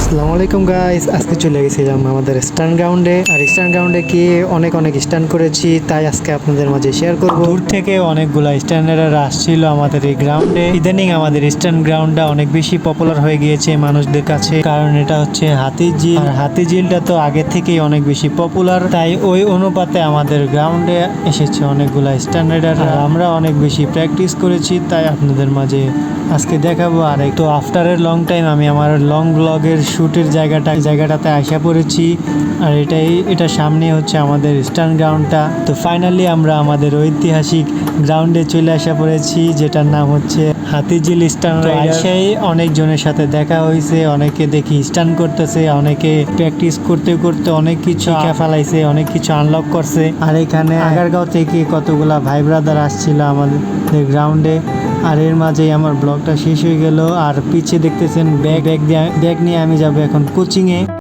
আসসালামু আলাইকুম গাইস, আজকে চলে গেছিলাম আমাদের স্টান গ্রাউন্ডে। আর স্টান গ্রাউন্ডে গিয়ে অনেক স্টান করেছি, তাই আজকে আপনাদের মাঝে শেয়ার করব। দূর থেকে অনেকগুলা স্ট্যান্ডাররা আসছিল আমাদের এই গ্রাউন্ডে। ইদানিং আমাদের স্টান গ্রাউন্ডটা অনেক বেশি পপুলার হয়ে গিয়েছে মানুষদের কাছে, কারণ এটা হচ্ছে হাতিঝিল। আর হাতিঝিলটা তো আগে থেকেই অনেক বেশি পপুলার, তাই ওই অনুপাতে আমাদের গ্রাউন্ডে এসেছে অনেকগুলা স্ট্যান্ডার্ড। আর আমরা অনেক বেশি প্র্যাকটিস করেছি, তাই আপনাদের মাঝে আজকে দেখাবো। আর একটু আফটার এ লং টাইম আমি আমার লং ব্লগের শুটের জায়গাটাতে আসা পড়েছি। আর এটা সামনে হচ্ছে আমাদের স্টান গ্রাউন্ডটা। তো ফাইনালি আমরা আমাদের ঐতিহাসিক গ্রাউন্ডে চলে আসা পড়েছি, যেটার নাম হচ্ছে হাতিঝিল স্টান। আইসাই অনেকজনের সাথে দেখা হয়েছে, অনেকে দেখি স্টান করতেছে, অনেকে প্র্যাকটিস করতে করতে অনেক কিছু ফেলাইছে, অনেক কিছু আনলক করছে। আর এখানে আগারগাঁও থেকে কতগুলা ভাই ব্রাদার আসছিল আমাদের গ্রাউন্ডে। আর এর মাঝেই আমার ব্লগটা শেষ হয়ে গেল। আর পিছিয়ে দেখতেছেন ব্যাগ নিয়ে আমি যাব এখন কোচিংয়ে।